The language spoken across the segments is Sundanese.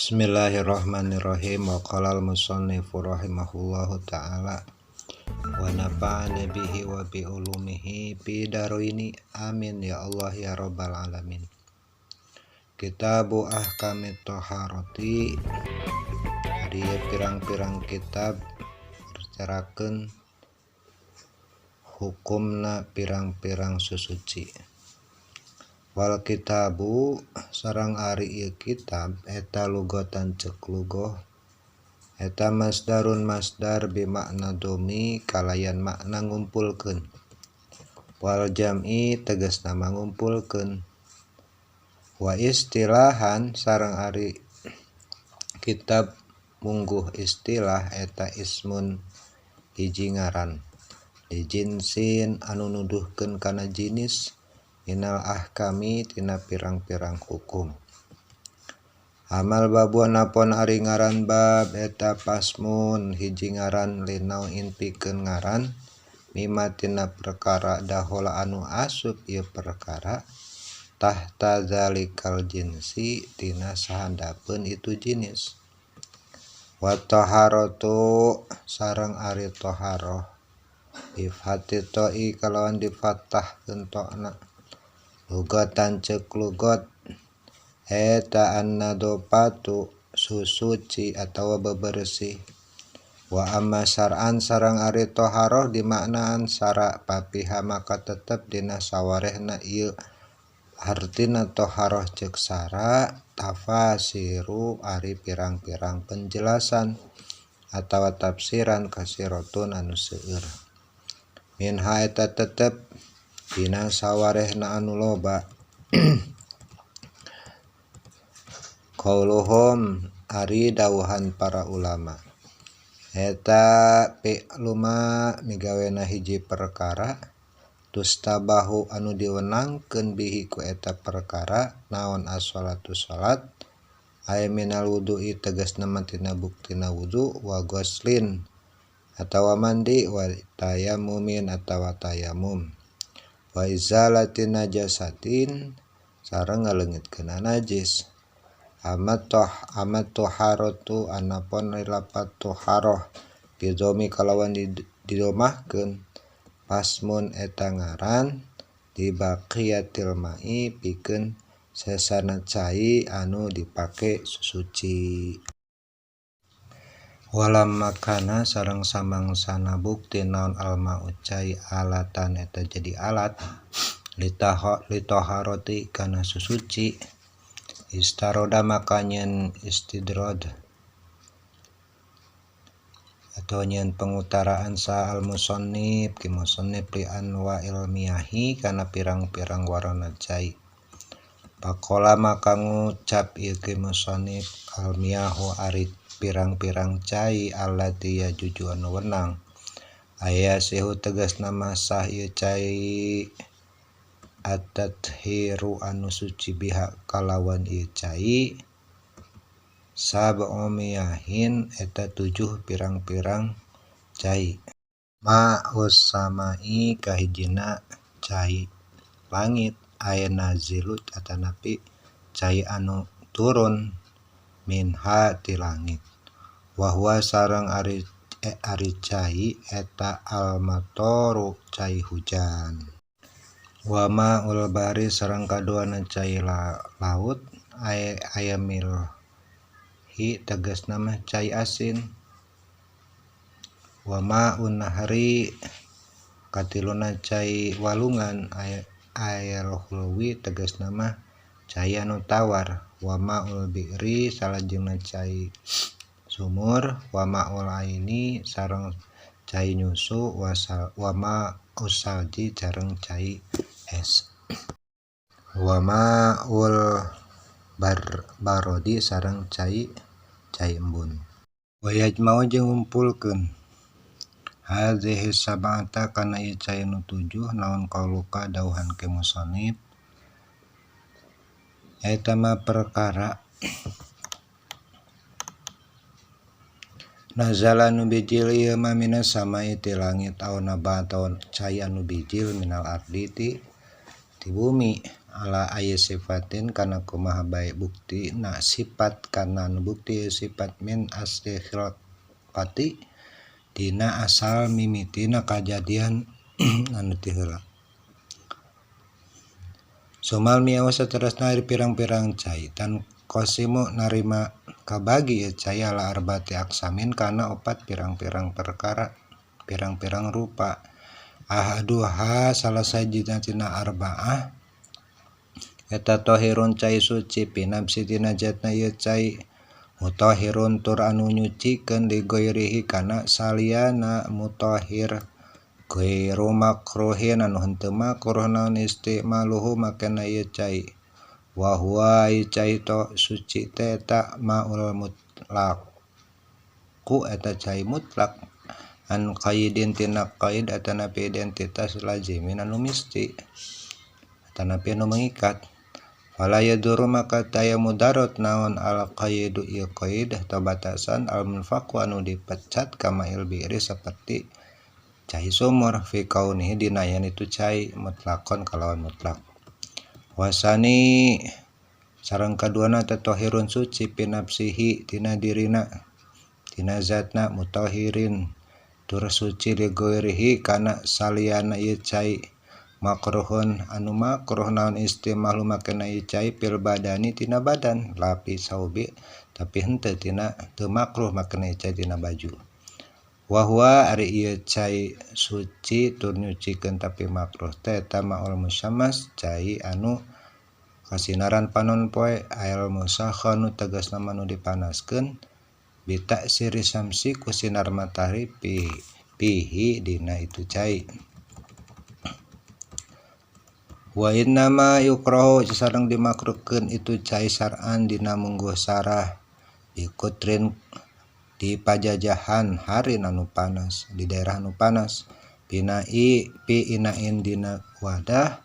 Bismillahirrahmanirrahim. Wa qala al-musannifu rahimahullahu ta'ala wa nafa'ana bihi wa bi ulumihi fi daroini amin ya Allah ya rabbal alamin. Kitabu ahkamit thaharati, ari pirang-pirang kitab bercarakeun hukumna pirang-pirang susuci. Wal kitabu sarang ari ieu kitab eta lugatan cek lugoh eta masdarun masdar bimakna domi kalayan makna ngumpulkeun. Wal jam'i tegasna ngumpulkeun. Wa istilahan sarang ari kitab mungguh istilah eta ismun hiji ngaran dijinsin anu nuduhkeun kana jinis minal ahkami tina pirang-pirang hukum. Amal babuan napon ari ngaran bab eta pasmun hiji ngaran linauin pikeun ngaran mimma tina perkara dahola anu asup ieu perkara tahta zalikal jinsi tina sahandapeun itu jinis. Wa taharatu sareng ari taharoh bifati ta'i kalawan difathahkeun ta'na lugatan cek lugot eta annadopatu susuci atawa bebersih. Wa amma syar'an sareng ari taharoh dimaknaan syara papiha maka tetep dina sawarehna ieu artina taharoh cek syara tafasiru ari pirang-pirang penjelasan atawa tafsiran kasiratun anu seueur. Minha eta tetep dina sawarehna anu loba qauluhum ari dawuhan para ulama eta fi'luma migawena hiji perkara tustabahu anu diwenangkeun bihi ku eta perkara naon as-shalatu salat aya minal wudu'i tegasna tina buktina wudu wa ghuslin atawa mandi wa tayammumin atawa tayamum wa izalatin najasatin sareng ngaleungitkeun najis. Amat taharatu anapun lapat taharoh bidomi kalawan didomahkeun pasmun eta ngaran dibaqiyatil ma'i pikeun sesana cai anu dipake susuci. Walam makana sareng samangsana bukti naon alma'u cai alatan eta jadi alat litaharati kana susuci istaroda makanyen istidrod atau nyen pengutaraan sa al-musannif ki musannif li anwa ilmiyahi kana pirang-pirang warna cai. Pakola maka ngucap ieu ki musannif almiyahu ari pirang-pirang cai allati yajuju anu wenang aya sihu tegasna masah ieu cai at-tathiru anu suci biha kalawan ieu cai sab'umiyahin eta 7 pirang-pirang cai. Ma'us samai kahijina cai langit aya nazilut atanapi cai anu turun minha ti langit. Wa huwa sareng ari cai eta al-matoru cai hujan. Wa ma'ul bari sareng kaduana cai laut aya milhi tegasna mah cai asin. Wa ma'un nahri katiluna cai walungan aya hulwi tegasna mah cai anu tawar. Wa ma'ul bi'ri salajengna cai sumur. Wa ma'ul aini sareng cai nyusu. Wa ma'us salji sareng cai es. Wa ma'ul barodi sareng cai embun. Wa yajma'u jeung ngumpulkeun hadzihi sab'ata kana ieu cai anu 7 naon qauluka dawuhan ke musannif eta mah perkara nazala nu bijil ieu mah minas samai ti langit aw nabata cai anu bijil minal ardi ti bumi ala aya sifatin kana kumaha bae bukti na sifat kana nu bukti sifat min asli khilqati dina asal mimitina kajadian anu ti heula. Sumal miawa saterusna ari pirang-pirang cai tan qasimu narima kabagi cai ala arbati aksamin kana opat pirang-pirang perkara pirang-pirang rupa ahaduha salah sajina tina arba'ah eta tahirun cai suci pinapsi tina jatna ieu cai mutahhirun tur anu nyucikeun li ghairihi kana saliyana mutahhir ghairu makruhin anu henteu makruh naon istimaluhu makana ieu cai wa huwa cai to suci teh eta maul mutlaq eta cai mutlak an qaidin tina qaid atanapi identitas lazimin anu misti atanapi anu mengikat fala yaduru maka taya mudarat naon al qaidu ieu qaid atau batasan al munfaq anu dipecat kama ilbiri seperti cai sumur fi kaunihi dina yen itu cai mutlaqon kalawan mutlak wasani sareng kaduana tatahirun suci pinapsihi tina dirina tina zatna mutahirin tur suci li ghairihi kana saliyana ieu cai makruhun anu makruh naon istimalu makana ieu cai fil badani tina badan lapi saubi tapi henteu tina teu makruh makana ieu cai tina baju wa huwa ari ieu cai suci tur nyucikeun tapi makruh teh eta maul musammas cai anu kasinaran panon poe ael musakhanu tegasna anu dipanaskeun bita siri samsi ku sinar matahari pihi dina itu cai wa innama yukrahu sareng dimakruhkeun itu cai syar'an dina mungguh sarah ikutrin di pajajahan harin anu panas di daerah anu panas pinai pi inain dina wadah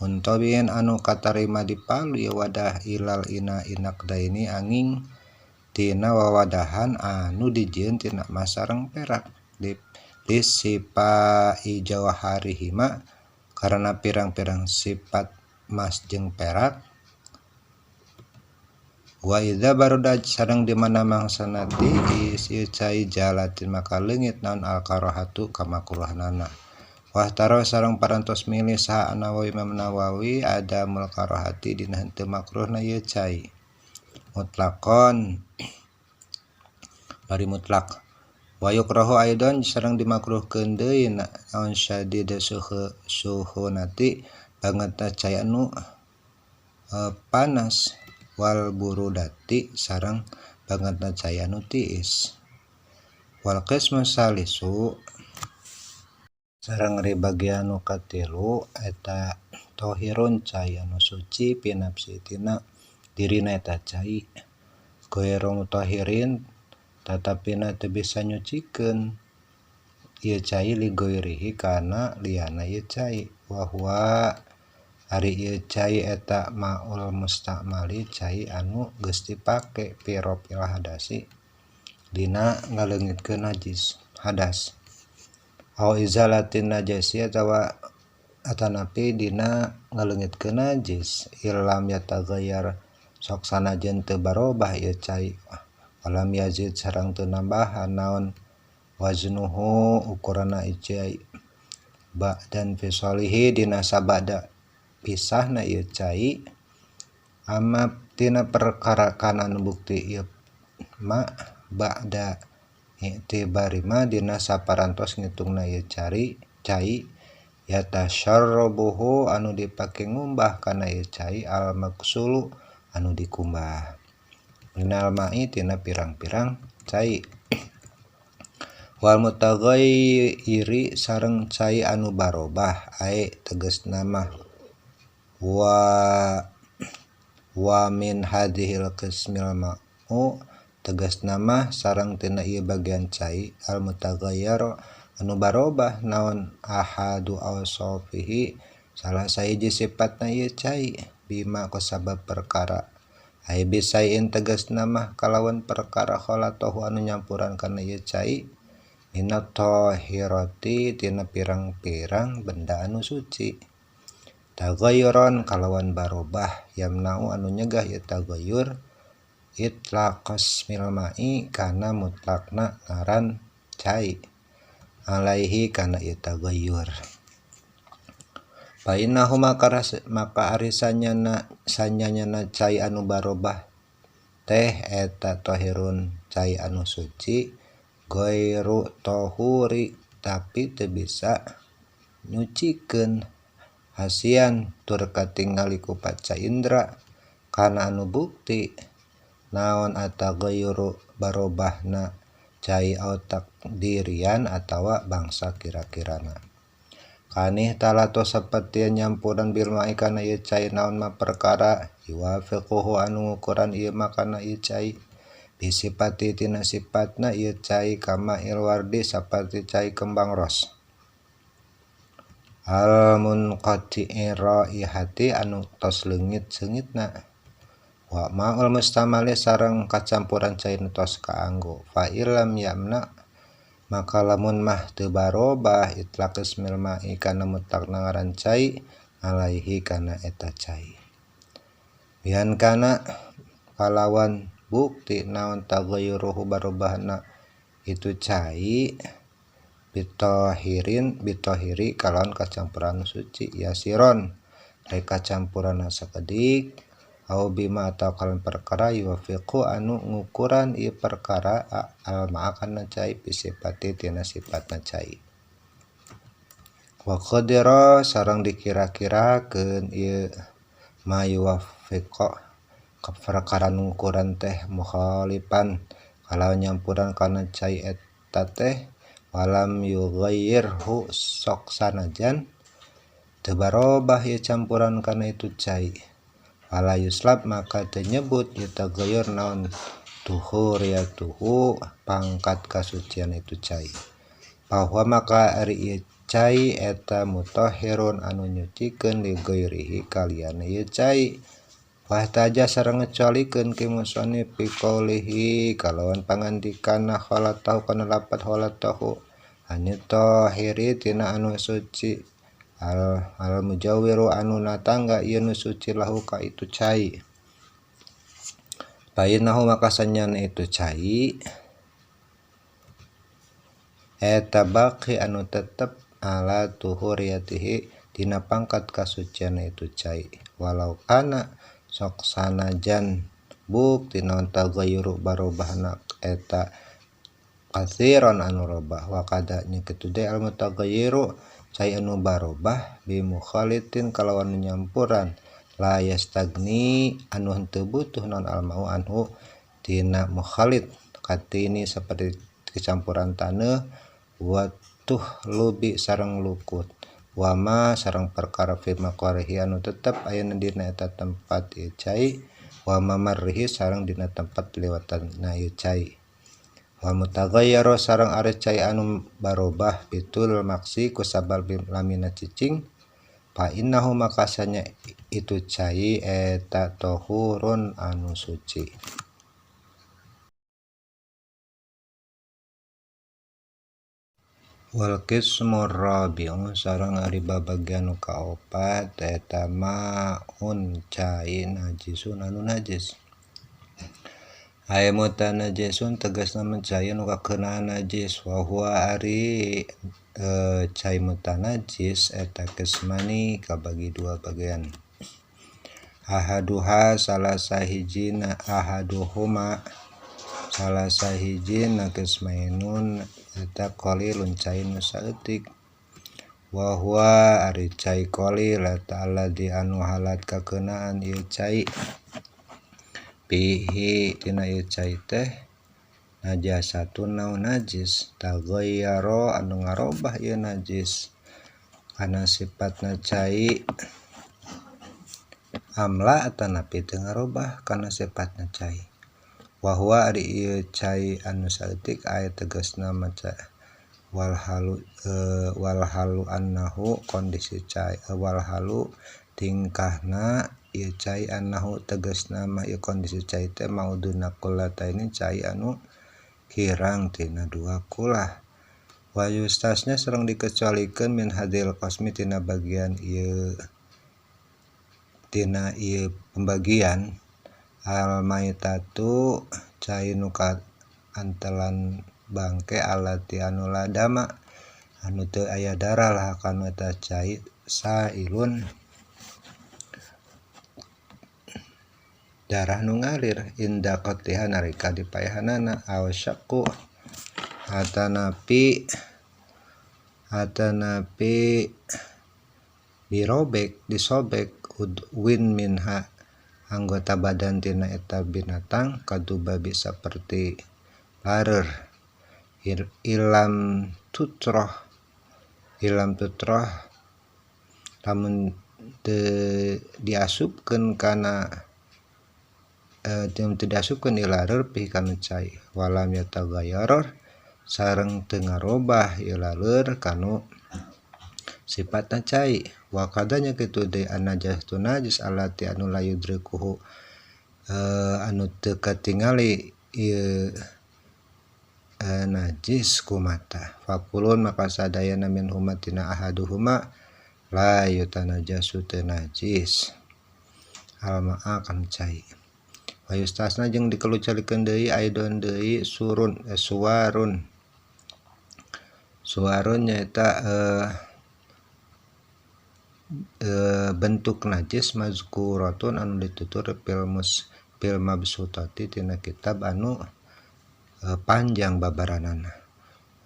muntobin anu katarima dipalu ya wadah ilal ina inakdaini angin tina wawadahan anu dijieun tina emas sareng perak di sipa ijawharihima karena pirang-pirang sifat emas jeung perak wa idza baruda sareng di mana mangsana ti ieu cai jalatin maka leungit naon al karahatu kamakruhanana wah taro sareng parantos milih saha Nawawi Imam Nawawi ada mul karahati dina henteu makruhna ieu cai mutlaqon bari mutlak wa yukrahu aidan sareng dimakruhkeun deui naon syadid suhu nati bangetna cai anu panas wal burudati sareng bangetna cai anu tiis wal qismu salisu sareng ri bagian nu katilu eta tahirun cai anu suci pinapsi tina dirina eta cai ghairu mutahirin tatapina teu bisa nyucikeun ieu cai li ghairihi kana liana ieu cai wa huwa ari ieu cai eta maul mustamali cai anu geus dipake fi rafil hadasi dina ngaleungitkeun najis hadas au izalatin najasi atawa atanapi dina ngaleungitkeun najis illam yataghayyar sok sanajan teu barobah ieu cai walam yazid sareng teu nambahan naon waznuhu ukurana ieu cai ba'dan fisalihi dina sabada pisahna ieu cai amma tina perkara kana nu bukti ieu ma ba'da i'tibari ma dina saparantos ngitungna ieu cai yatasyarrabuhu anu dipake ngumbah kana ieu cai al maksulu anu dikumbah minal ma'i tina pirang-pirang cai wal mutaghayyiri sareng cai anu barobah ae tegasna mah wa min hadhil qismil ma'u tegasna mah sareng tina ieu bagian cai al mutaghayyir anu barobah naon ahadu awsafihi salah sahiji sifatna ieu cai bima kusabab perkara ai bisain tegasna mah kalawan perkara khalatohu anu nyampuran kana ieu cai minat tahirati tina pirang-pirang benda anu suci tagayuron kalawan barobah yamna'u anu nyegah ieu tagayur itlaqas milma'i kana mutlakna ngaran cai alaihi kana ieu tagayur. Fa innahu maka ari sanyana cai anu barobah teh eta tahirun cai anu suci ghairu tahuri tapi teu bisa nyucikeun hasian tur katingali ku panca indra kana anu bukti naon ataghayyuru barobahna cai otak dirian atawa bangsa kira-kirana. Kanih talato saperti nyampuran bil ma'i kana ieu cai naon mah perkara yuwafiquhu anu ngukuran ieu mah kana ieu cai bisipati tina sifatna ieu cai kama ilwardi saperti cai kembang ros. Al munqati'i raihati anu tos leungit seungitna wa ma'ul mustamali sareng kacampuran cai nu tos kaanggo fa illam yamna maka lamun mah teu barobah itlaqis milma'i kana mutlakna ngaran cai alaihi kana eta cai bian kana kalawan bukti naon tagayyuruhu barobahna itu cai bitohiri kalawan kacampuran suci yasiron rek kacampuran sakedik au bima atau kalawan perkara yuwafiqu anu ngukuran ieu perkara alma kana cai bisipati tina sifatna cai wa qadira sareng dikira-kirakeun ieu ma yuwafiqu perkara ngukuran teh mukhalifan kalawan nyampuran kana cai eta teh walam yughayyirhu sok sanajan teu barobah ieu campuran kana itu cai fala yuslab maka teu nyebut ieu tagayyur naon tuhuriyatuhu pangkat kasucian itu cai bahwa maka ari ieu cai eta mutahhirun anu nyucikeun li ghairihi kaliyana ieu cai wahtaja sareng ngecualikeun ke musannif fi qaulihi kalawan pangandikanna khalatahu kana lapat khalatahu anu tahiri tina anu suci al mujawwiru anu natangga ieu nu suci lahu ka itu cai bainahu maka sanyana itu cai eta baqi anu tetep ala tuhuriyatihi dina pangkat kasucian itu cai walau kana sok sanajan bukti naon tagayyuru barobahna eta katsiron anu robah wa kada nya kitu deui al mutaghayyiru cai anu barobah bi mukhalitin kalawan nyampuran la yastagni anu henteu butuh naon al mau anhu tina mukhalit katini saperti kecampuran taneuh wa tuh lubi sareng lukut wama sareng perkara fi maqarihi anu tetep aya dina eta tempat ieu cai wa mamarrihi sareng dina tempat liwatanna ieu cai wa mutaghayyiru sareng ari cai anu barobah bitul maksi ku sabab lamina cicing fa innahu makasanya itu cai eta tahurun anu suci. Wal qismur rabi'u sareng ari babagian nu kaopat eta maun cai najisun anu najis aimutan najisun tegasna cai anu kakeunaan najis wa huwa ari cai mutanajis eta qismani kabagi dua bagian salah sahijina qismainun eta qalilun cai nu saeutik wa huwa ari cai qalil eta alladzi anu halat kakeunaan ieu cai bihi tina ieu cai teh najasatun naon najis taghayyara anu ngarobah ieu najis kana sifatna cai amla atanapi teu ngarobah kana sifatna cai wa huwa ari ieu cai anu saeutik aya tegasna maca wal halu annahu kondisi cai wal halu tingkahna ieu cai annahu tegasna mah ieu kondisi cai teh mauduna kullataini cai anu kirang tina dua kulah wa yustasnya sareng dikecualikeun min hadil qasmi tina bagian ieu tina ieu pembagian al maitatu cai nu antelan bangke alati anu ladama anu teu aya darah lah kana eta cai sailun darah nu ngalir inda qatiha narika dipaehanana aw syaqu atanapi disobek win minha anggota badan tina eta binatang kaduba bisa seperti larer ilam tutroh lamun diasupkeun kana teu diasupkeun ieu larer pi kana cai walam yataghayyar sareng teu ngarobah ieu larer kanu sifatna cai wa kadanya kitu deui an-najasatu najis alati anu la yudrikuhu anu teu katingali ieu najis ku mata fakulun maka sadayana min huma tina ahaduhuma la yutanajasu teu najis almaa kan cai wa yustasna jeung dikelucarikeun deui aidon deui suwarun nyaeta bentuk najis mazkuratun anu ditutur fil mabsutati tina kitab anu panjang babaranana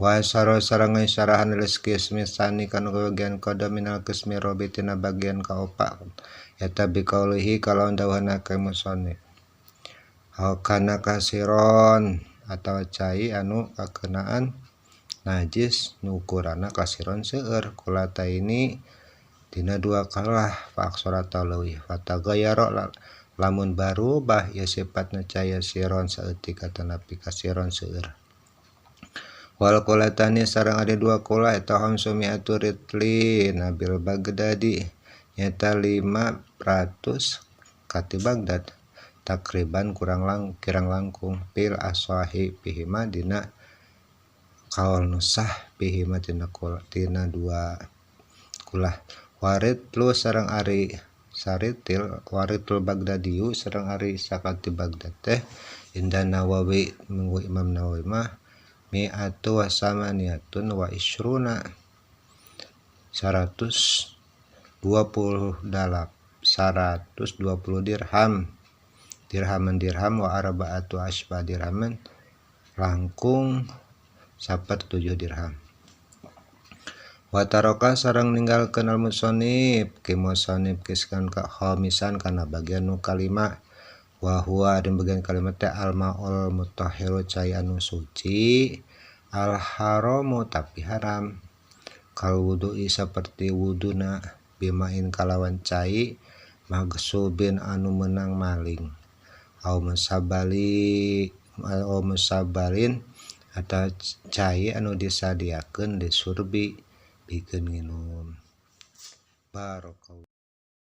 wa sareng sarahan liskismi sani kana bagian qada minal qismi rabi tina bagian kaopat eta biqaulihi kalawan dawuhna ka musannif kana kasiron atawa cai anu kakenaan najis nu ukurana kasiron seueur kulata ini dina dua kalah faksara taleuwih fataghayyara lamun barubah ya sifatna cai siron saeutik atanapi kasiron seueur wal qulatani sareng ada dua kula eta hamsumi'atu ritlin nabil Baghdadi nyata 500 kati Baghdad takriban kirang langkung pil aswahi pihima dina kaul nusah pihima tina dua kulah waritlu sareng ari saritil waritul Baghdadiyu sareng ari sakati Baghdad teh inda Nawawi minggu Imam Nawawi mah mi'atu wa samaniyatun wa isruna 120 dirham wa arba'atu asba dirhaman langkung 7 dirham wa taraka sareng ninggalkeun al musannif kiskan ka khamisan kana bagian nu kalima wa huwa dan bagian kalimat teh al maul mutahhiru cai anu suci al haramu tapi haram kal wudu'i saperti wuduna bimain kalawan cai magsubin anu menang maling au musabalin atau cai anu disadiakeun disurbi pikeun nginum. Barakallahu